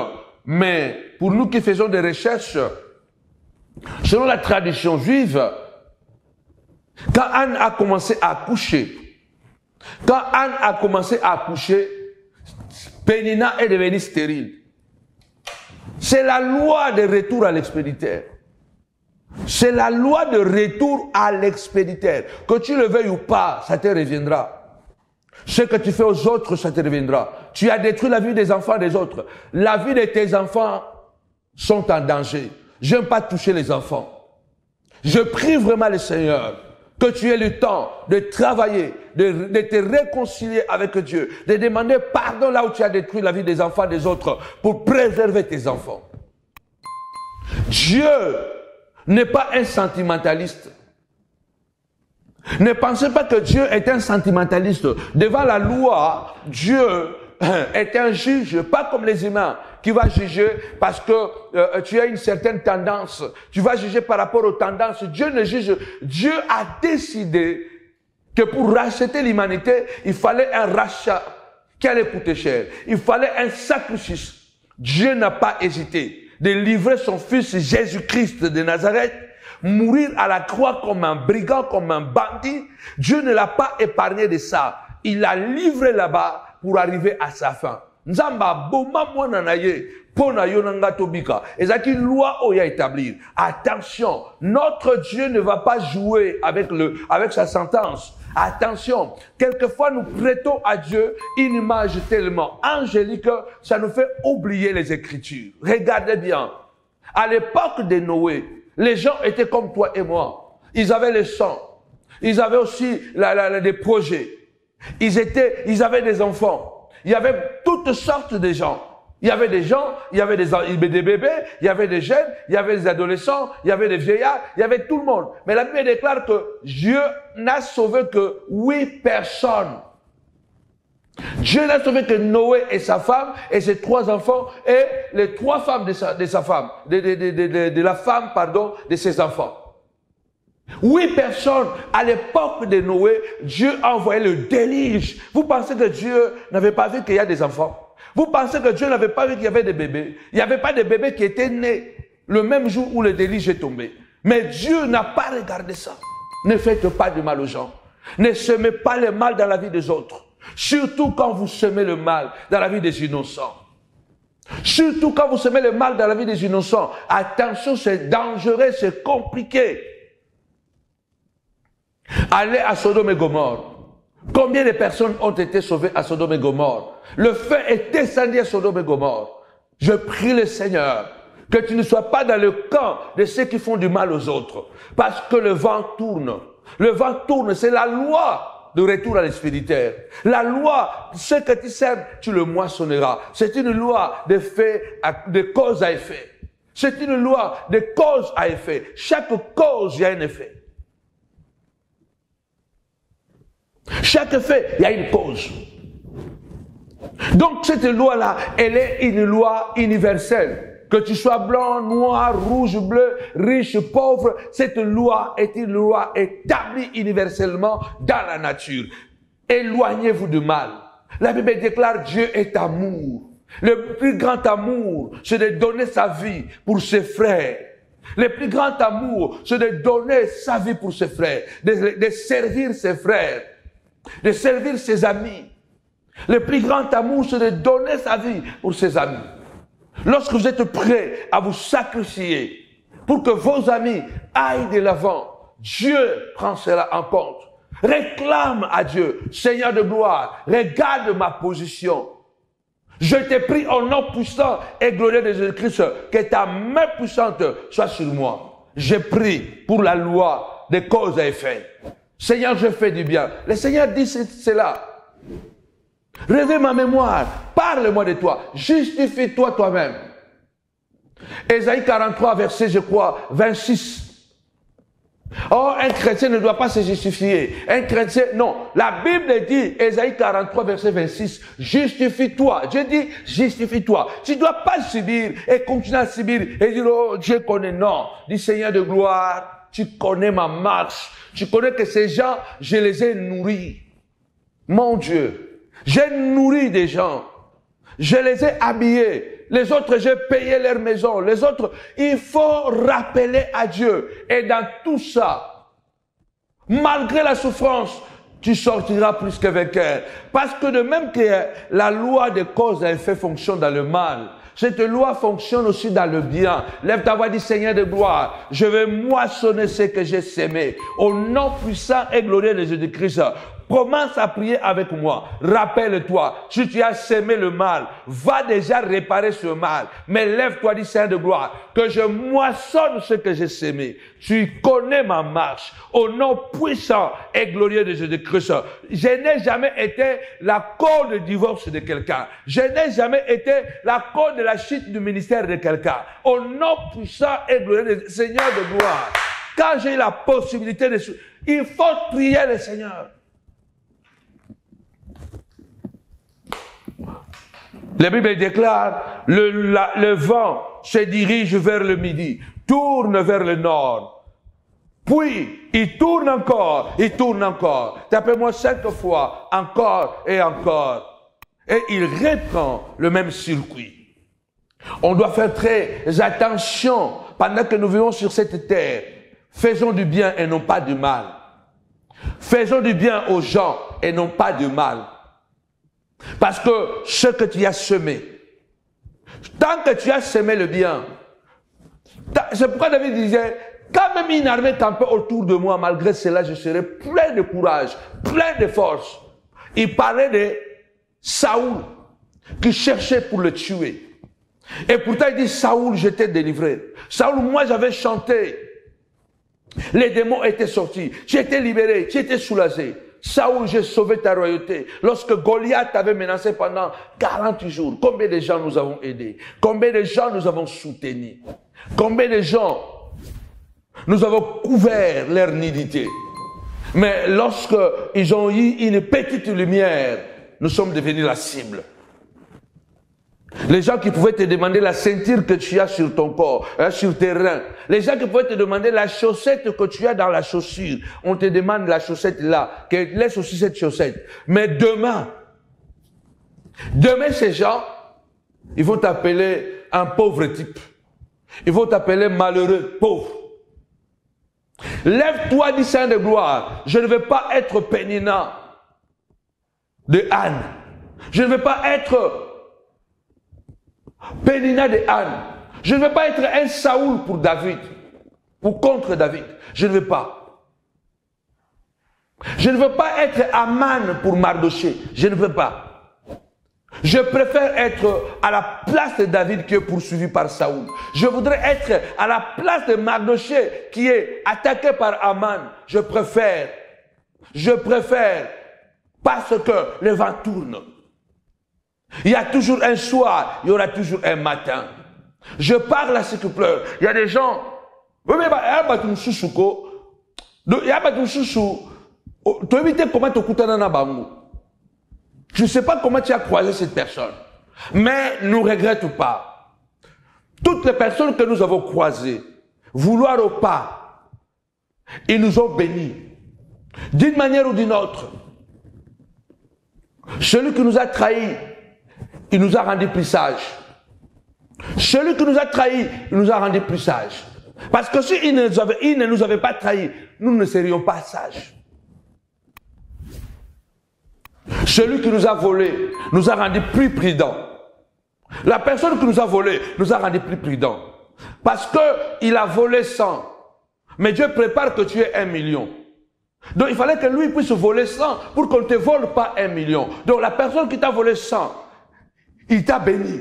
mais pour nous qui faisons des recherches, selon la tradition juive, quand Anne a commencé à accoucher, Pénina est devenue stérile. C'est la loi de retour à l'expéditeur. C'est la loi de retour à l'expéditeur. Que tu le veuilles ou pas, ça te reviendra. Ce que tu fais aux autres, ça te reviendra. Tu as détruit la vie des enfants des autres. La vie de tes enfants sont en danger. Je n'aime pas toucher les enfants. Je prie vraiment le Seigneur que tu aies le temps de travailler, de te réconcilier avec Dieu, de demander pardon là où tu as détruit la vie des enfants des autres pour préserver tes enfants. Dieu n'est pas un sentimentaliste. Ne pensez pas que Dieu est un sentimentaliste. Devant la loi, Dieu est un juge, pas comme les humains, qui va juger parce que tu as une certaine tendance. Tu vas juger par rapport aux tendances. Dieu ne juge. Dieu a décidé que pour racheter l'humanité, il fallait un rachat qui allait coûter cher. Il fallait un sacrifice. Dieu n'a pas hésité de livrer son fils Jésus-Christ de Nazareth, mourir à la croix comme un brigand, comme un bandit. Dieu ne l'a pas épargné de ça. Il l'a livré là-bas pour arriver à sa fin. Nzamba boma mwana na ye pona yo nanga tobika. Ezaki loi oya établir. Attention, notre Dieu ne va pas jouer avec sa sentence. Attention, quelquefois nous prêtons à Dieu une image tellement angélique, ça nous fait oublier les Écritures. Regardez bien, à l'époque de Noé, les gens étaient comme toi et moi. Ils avaient le sang, ils avaient aussi des projets, ils avaient des enfants, il y avait toutes sortes de gens. Il y avait des gens, il y avait des bébés, il y avait des jeunes, il y avait des adolescents, il y avait des vieillards, il y avait tout le monde. Mais la Bible déclare que Dieu n'a sauvé que 8 personnes. Dieu n'a sauvé que Noé et sa femme et ses 3 enfants et les 3 femmes de sa femme, de la femme, pardon, de ses enfants. 8 personnes, à l'époque de Noé, Dieu a envoyé le déluge. Vous pensez que Dieu n'avait pas vu qu'il y a des enfants? Vous pensez que Dieu n'avait pas vu qu'il y avait des bébés? Il n'y avait pas de bébés qui étaient nés le même jour où le déluge est tombé. Mais Dieu n'a pas regardé ça. Ne faites pas du mal aux gens. Ne semez pas le mal dans la vie des autres. Surtout quand vous semez le mal dans la vie des innocents. Surtout quand vous semez le mal dans la vie des innocents. Attention, c'est dangereux, c'est compliqué. Allez à Sodome et Gomorrhe. Combien de personnes ont été sauvées à Sodome et Gomorrhe? Le feu est descendu à Sodome et Gomorre. Je prie le Seigneur que tu ne sois pas dans le camp de ceux qui font du mal aux autres. Parce que le vent tourne. Le vent tourne, c'est la loi de retour à l'espirituel. La loi, ce que tu sèmes, tu le moissonneras. C'est une loi de cause à effet. C'est une loi de cause à effet. Chaque cause, il y a un effet. Chaque fait, il y a une cause. Donc cette loi-là, elle est une loi universelle. Que tu sois blanc, noir, rouge, bleu, riche, pauvre, cette loi est une loi établie universellement dans la nature. Éloignez-vous du mal. La Bible déclare Dieu est amour. Le plus grand amour, c'est de donner sa vie pour ses frères. Le plus grand amour, c'est de donner sa vie pour ses frères, de servir ses frères, de servir ses amis. Le plus grand amour, c'est de donner sa vie pour ses amis. Lorsque vous êtes prêts à vous sacrifier pour que vos amis aillent de l'avant, Dieu prend cela en compte. Réclame à Dieu, Seigneur de gloire, regarde ma position. Je t'ai pris au nom puissant et glorieux de Jésus-Christ, que ta main puissante soit sur moi. J'ai pris pour la loi des causes à effet. Seigneur, je fais du bien. Le Seigneur dit cela. Réveille ma mémoire, parle-moi de toi, justifie-toi toi-même. Ésaïe 43, verset, je crois, 26. Oh, un chrétien ne doit pas se justifier. Un chrétien, non. La Bible dit, Ésaïe 43, verset 26, justifie-toi. Dieu dit, justifie-toi. Tu ne dois pas subir et continuer à subir et dire, oh, Dieu connaît. Non. Dis, Seigneur de gloire, tu connais ma marche. Tu connais que ces gens, je les ai nourris. Mon Dieu. J'ai nourri des gens. Je les ai habillés. Les autres, j'ai payé leur maison. Les autres, il faut rappeler à Dieu. Et dans tout ça, malgré la souffrance, tu sortiras plus que vainqueur. Parce que de même que la loi de cause à effet fonctionne dans le mal, cette loi fonctionne aussi dans le bien. Lève ta voix, dis Seigneur de gloire, je vais moissonner ce que j'ai sémé. Au nom puissant et glorieux de Jésus-Christ, commence à prier avec moi. Rappelle-toi, si tu as sémé le mal, va déjà réparer ce mal. Mais lève-toi, dis Seigneur de gloire, que je moissonne ce que j'ai sémé. Tu connais ma marche. Au nom puissant et glorieux de Jésus-Christ, je n'ai jamais été la cause de divorce de quelqu'un. Je n'ai jamais été la cause de la chute du ministère de quelqu'un. Au nom puissant et glorieux de Seigneur de gloire, quand j'ai la possibilité de... Il faut prier le Seigneur. La Bible déclare, le vent se dirige vers le midi, tourne vers le nord. Puis, il tourne encore, il tourne encore. Tapez-moi 5 fois, encore et encore. Et il reprend le même circuit. On doit faire très attention pendant que nous vivons sur cette terre. Faisons du bien et non pas du mal. Faisons du bien aux gens et non pas du mal. Parce que ce que tu as semé, tant que tu as semé le bien, c'est pourquoi David disait, quand même une armée campait autour de moi, malgré cela, je serai plein de courage, plein de force. Il parlait de Saoul, qui cherchait pour le tuer. Et pourtant, il dit, Saoul, je t'ai délivré. Saoul, moi, j'avais chanté. Les démons étaient sortis. Tu étais libéré, tu étais soulagé. Saoul, j'ai sauvé ta royauté. Lorsque Goliath t'avait menacé pendant 40 jours, combien de gens nous avons aidés? Combien de gens nous avons soutenus? Combien de gens nous avons couvert leur nudité? Mais lorsque ils ont eu une petite lumière, nous sommes devenus la cible. Les gens qui pouvaient te demander la ceinture que tu as sur ton corps, sur tes reins. Les gens qui pouvaient te demander la chaussette que tu as dans la chaussure. On te demande la chaussette là, laisse aussi cette chaussette. Mais demain, ces gens, ils vont t'appeler un pauvre type. Ils vont t'appeler malheureux, pauvre. Lève-toi, dit Saint de gloire. Je ne veux pas être Pénina de Anne. Je ne veux pas être Pénina de Anne. Je ne veux pas être un Saoul pour David ou contre David. Je ne veux pas. Je ne veux pas être Aman pour Mardoché. Je ne veux pas. Je préfère être à la place de David qui est poursuivi par Saoul. Je voudrais être à la place de Mardoché qui est attaqué par Aman. Je préfère parce que le vent tourne. Il y a toujours un soir, il y aura toujours un matin. Je parle à ceux qui pleurent. Il y a des gens, il y a des chouchou. Tu évites comment tu écoutes un bango. Je ne sais pas comment tu as croisé cette personne. Mais ne regrette pas. Toutes les personnes que nous avons croisées, vouloir ou pas, ils nous ont bénis. D'une manière ou d'une autre. Celui qui nous a trahis, il nous a rendu plus sages. Celui qui nous a trahis, il nous a rendu plus sages. Parce que s'il ne nous avait pas trahis, nous ne serions pas sages. Celui qui nous a volé, nous a rendu plus prudents. La personne qui nous a volé, nous a rendu plus prudents. Parce qu'il a volé 100. Mais Dieu prépare que tu aies 1 million. Donc il fallait que lui puisse voler 100 pour qu'on ne te vole pas 1 million. Donc la personne qui t'a volé 100, il t'a béni.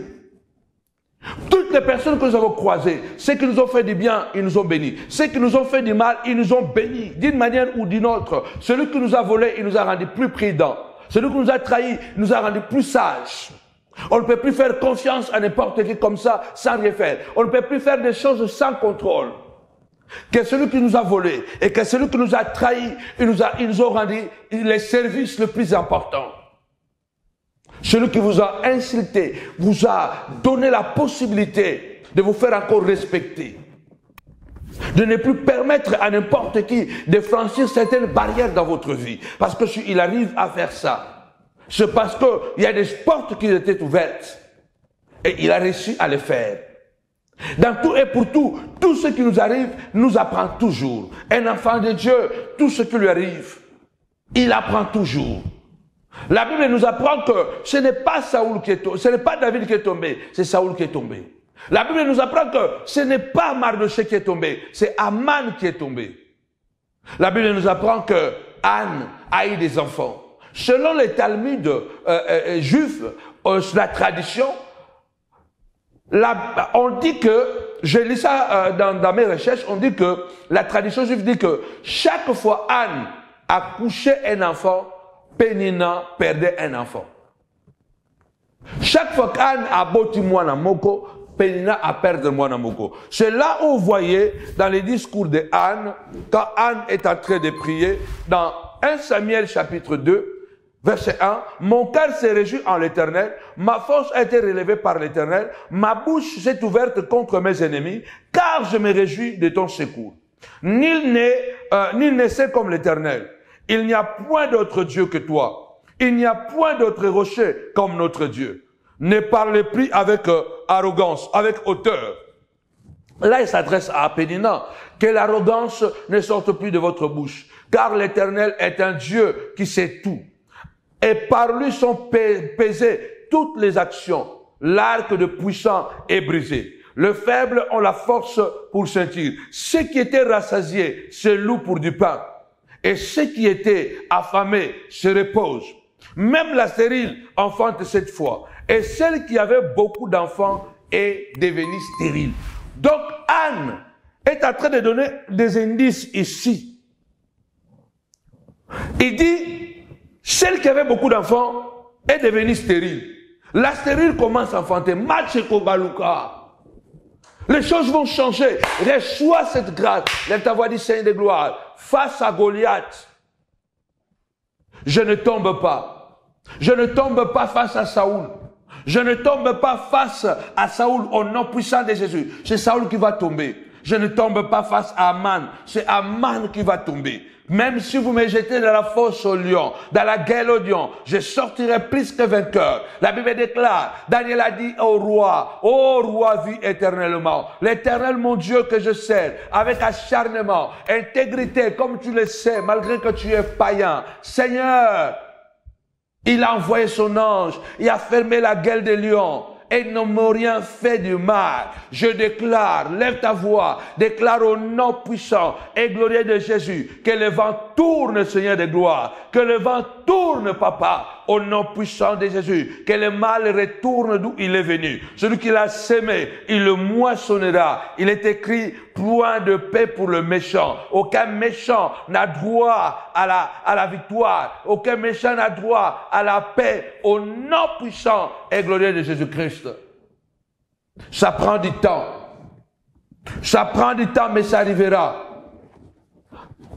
Toutes les personnes que nous avons croisées, ceux qui nous ont fait du bien, ils nous ont bénis. Ceux qui nous ont fait du mal, ils nous ont bénis. D'une manière ou d'une autre. Celui qui nous a volé, il nous a rendu plus prudents. Celui qui nous a trahis, il nous a rendu plus sages. On ne peut plus faire confiance à n'importe qui comme ça, sans rien faire. On ne peut plus faire des choses sans contrôle. Que celui qui nous a volé et que celui qui nous a trahis, ils nous ont rendu les services les plus importants. Celui qui vous a insulté, vous a donné la possibilité de vous faire encore respecter. De ne plus permettre à n'importe qui de franchir certaines barrières dans votre vie. Parce que s'il arrive à faire ça, c'est parce qu'il y a des portes qui étaient ouvertes. Et il a réussi à les faire. Dans tout et pour tout ce qui nous arrive nous apprend toujours. Un enfant de Dieu, tout ce qui lui arrive, il apprend toujours. La Bible nous apprend que ce n'est pas Saoul qui est tombé, ce n'est pas David qui est tombé, c'est Saoul qui est tombé. La Bible nous apprend que ce n'est pas Mardoché qui est tombé, c'est Aman qui est tombé. La Bible nous apprend que Anne a eu des enfants. Selon les Talmuds juifs, la tradition, on dit que, j'ai lu ça dans mes recherches, on dit que la tradition juive dit que chaque fois Anne a couché un enfant, Pénina perdait un enfant. Chaque fois qu'Anne a bâti Mwana Moko, Pénina a perdu Mwana Moko. C'est là où vous voyez dans les discours de Anne, quand Anne est en train de prier, dans 1 Samuel chapitre 2, verset 1, « Mon cœur s'est réjoui en l'Éternel, ma force a été relevée par l'Éternel, ma bouche s'est ouverte contre mes ennemis, car je me réjouis de ton secours. Nul n'est seul comme l'Éternel. Il n'y a point d'autre Dieu que toi. Il n'y a point d'autre rocher comme notre Dieu. Ne parlez plus avec arrogance, avec hauteur. » Là, il s'adresse à Pénina. Que l'arrogance ne sorte plus de votre bouche, car l'Éternel est un Dieu qui sait tout. et par lui sont pesées toutes les actions. L'arc de puissant est brisé. Les faibles ont la force pour sentir. Ceux qui étaient rassasiés se louent pour du pain. Et ceux qui étaient affamés se reposent. Même la stérile enfante cette fois. Et celle qui avait beaucoup d'enfants est devenue stérile. Donc Anne est en train de donner des indices ici. Il dit, celle qui avait beaucoup d'enfants est devenue stérile. La stérile commence à enfanter. Macheko Baluka. Les choses vont changer. Reçois cette grâce. Elle t'a dit, Seigneur de gloire, face à Goliath, je ne tombe pas. Je ne tombe pas face à Saoul. Je ne tombe pas face à Saoul au nom puissant de Jésus. C'est Saoul qui va tomber. Je ne tombe pas face à Aman. C'est Aman qui va tomber. Même si vous me jetez dans la fosse au lion, dans la gueule au lion, je sortirai plus que vainqueur. La Bible déclare, Daniel a dit au roi, vis éternellement. L'Éternel, mon Dieu, que je sers, avec acharnement, intégrité, comme tu le sais, malgré que tu es païen. Seigneur, il a envoyé son ange, il a fermé la gueule des lions. Et ne m'ont rien fait du mal. Je déclare, lève ta voix, déclare au nom puissant et glorieux de Jésus que le vent tourne, Seigneur de gloire, que le vent tourne, Papa, au nom puissant de Jésus, que le mal retourne d'où il est venu. Celui qui l'a semé, il le moissonnera. Il est écrit, point de paix pour le méchant. Aucun méchant n'a droit à la victoire. Aucun méchant n'a droit à la paix au nom puissant et glorieux de Jésus-Christ. Ça prend du temps. Ça prend du temps, mais ça arrivera.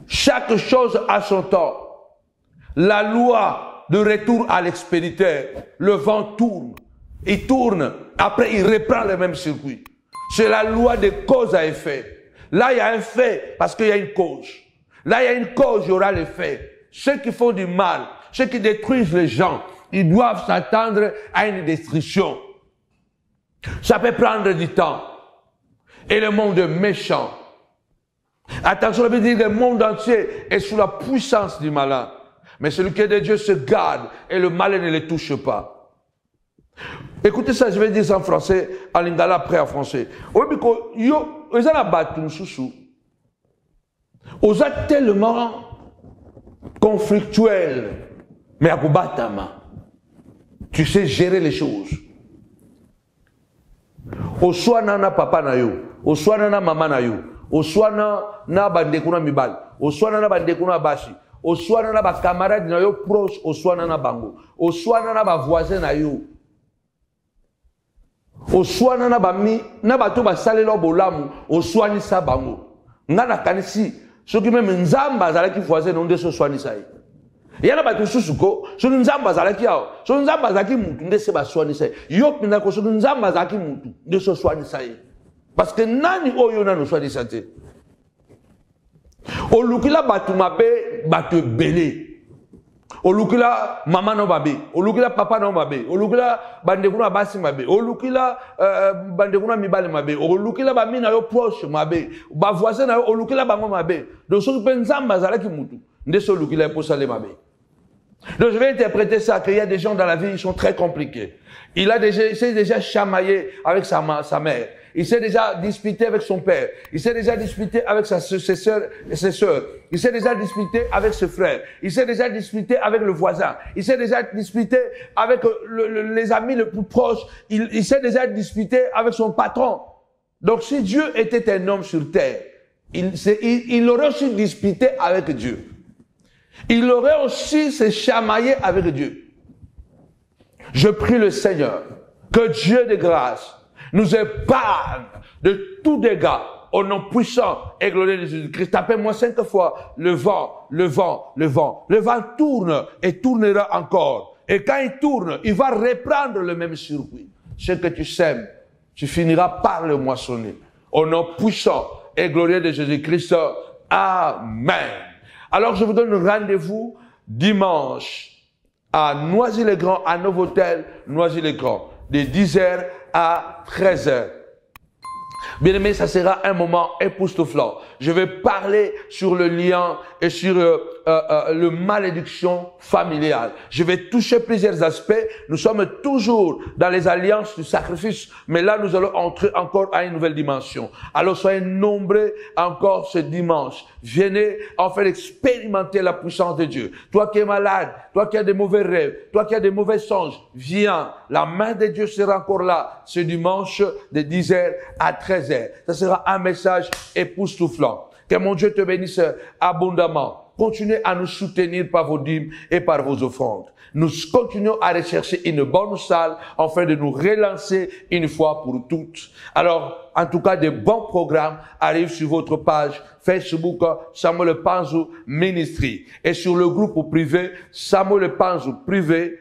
Chaque chose a son temps. La loi de retour à l'expéditeur, le vent tourne. Il tourne, après il reprend le même circuit. C'est la loi de cause à effet. Là, il y a un fait parce qu'il y a une cause. Là, il y a une cause, il y aura l'effet. Ceux qui font du mal, ceux qui détruisent les gens, ils doivent s'attendre à une destruction. Ça peut prendre du temps. Et le monde est méchant. Attention, ça veut dire que le monde entier est sous la puissance du malin. Mais celui qui est de Dieu se garde et le mal ne le touche pas. Écoutez ça, je vais dire ça en français, en lingala après en français. Ils ont tellement conflictuel, mais à Kubatama, tu sais gérer les choses. Oswana na papa na yo, oswana na mama na yo, oswana na bandekuna mibal, oswana na bandekuna bashi, oswana na ba camarade na yo proche, oswana na bango, oswana na ba voisin na yo. Oswana na bami na bato basalelo bolamu oswani sa bango ngana kanisi soki même nzamba zalaki voisin nonde so swani sai yana bato susuko so nzamba zalaki ao so nzamba zaki mutu nde se ba swani sai yo pinda ko so nzamba zaki mutu nde so swani sai parce que nani oyo na no swani sate olukila bato mabe bato belé. Olukila mama no babe, olukila papa no babe, olukila bandekuna basi mabe, olukila bandekuna mibale mabe, olukila bamina yo proche mabe, ba voisin na yo olukila bango mabe. Donc ce que nzamba zalaki mutu, ndeso olukila pour sale mabe. Donc je vais interpréter ça qu'il y a des gens dans la vie, ils sont très compliqués. Il s'est déjà chamaillé avec sa mère. Il s'est déjà disputé avec son père. Il s'est déjà disputé avec ses sœurs. Il s'est déjà disputé avec ses frères. Il s'est déjà disputé avec le voisin. Il s'est déjà disputé avec les amis les plus proches. Il s'est déjà disputé avec son patron. Donc si Dieu était un homme sur terre, il aurait aussi disputé avec Dieu. Il aurait aussi se chamaillé avec Dieu. Je prie le Seigneur que Dieu de grâce nous épargne de tout dégât au nom puissant et glorieux de Jésus-Christ. Tapez-moi 5 fois le vent, le vent, le vent. Le vent tourne et tournera encore. Et quand il tourne, il va reprendre le même circuit. Ce que tu sèmes, tu finiras par le moissonner. Au nom puissant et glorieux de Jésus-Christ. Amen. Alors je vous donne rendez-vous dimanche à Noisy-le-Grand, à Novotel, Noisy-le-Grand, de 10h à 13h. Bien aimé, ça sera un moment époustouflant. Je vais parler sur le lien et sur le malédiction familiale. Je vais toucher plusieurs aspects. Nous sommes toujours dans les alliances du sacrifice, mais là, nous allons entrer encore à une nouvelle dimension. Alors, soyez nombreux encore ce dimanche. Venez en faire expérimenter la puissance de Dieu. Toi qui es malade, toi qui as des mauvais rêves, toi qui as des mauvais songes, viens. La main de Dieu sera encore là ce dimanche de 10h à 13h. Ça sera un message époustouflant. Que mon Dieu te bénisse abondamment. Continuez à nous soutenir par vos dîmes et par vos offrandes. Nous continuons à rechercher une bonne salle afin de nous relancer une fois pour toutes. Alors, en tout cas, de bons programmes arrivent sur votre page Facebook Samuel Panzou Ministry et sur le groupe privé Samuel Panzou Privé.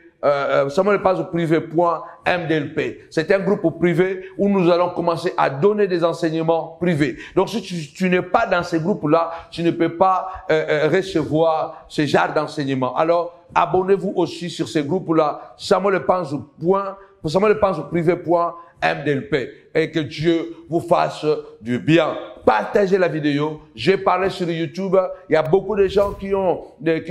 SamuelPanzouPrivé.mdlp. C'est un groupe privé où nous allons commencer à donner des enseignements privés. Donc, si tu n'es pas dans ces groupes-là, tu ne peux pas recevoir ce genre d'enseignement. Alors, abonnez-vous aussi sur ces groupes-là, SamuelPanzouPrivé.mdlp, et que Dieu vous fasse du bien. Partagez la vidéo. J'ai parlé sur YouTube. Il y a beaucoup de gens qui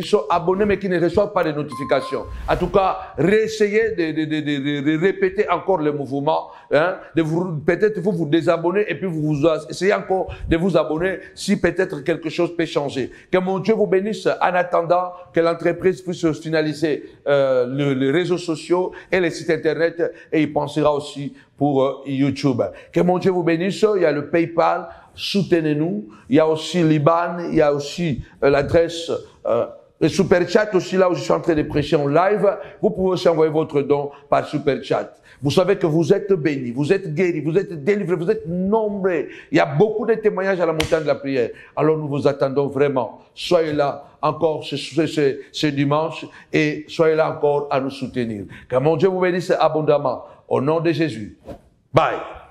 sont abonnés mais qui ne reçoivent pas de notifications. En tout cas, réessayez de répéter encore le mouvement. Peut-être vous désabonner et puis essayez encore de vous abonner si peut-être quelque chose peut changer. Que mon Dieu vous bénisse en attendant que l'entreprise puisse finaliser les réseaux sociaux et les sites internet, et il pensera aussi pour YouTube. Que mon Dieu vous bénisse. Il y a le PayPal. Soutenez-nous. Il y a aussi l'IBAN, il y a aussi l'adresse, le Super Chat aussi, là où je suis en train de prêcher en live. Vous pouvez aussi envoyer votre don par Super Chat. Vous savez que vous êtes bénis, vous êtes guéris, vous êtes délivrés, vous êtes nombreux. Il y a beaucoup de témoignages à la montagne de la prière. Alors nous vous attendons vraiment. Soyez là encore ce dimanche et soyez là encore à nous soutenir. Que mon Dieu vous bénisse abondamment. Au nom de Jésus. Bye.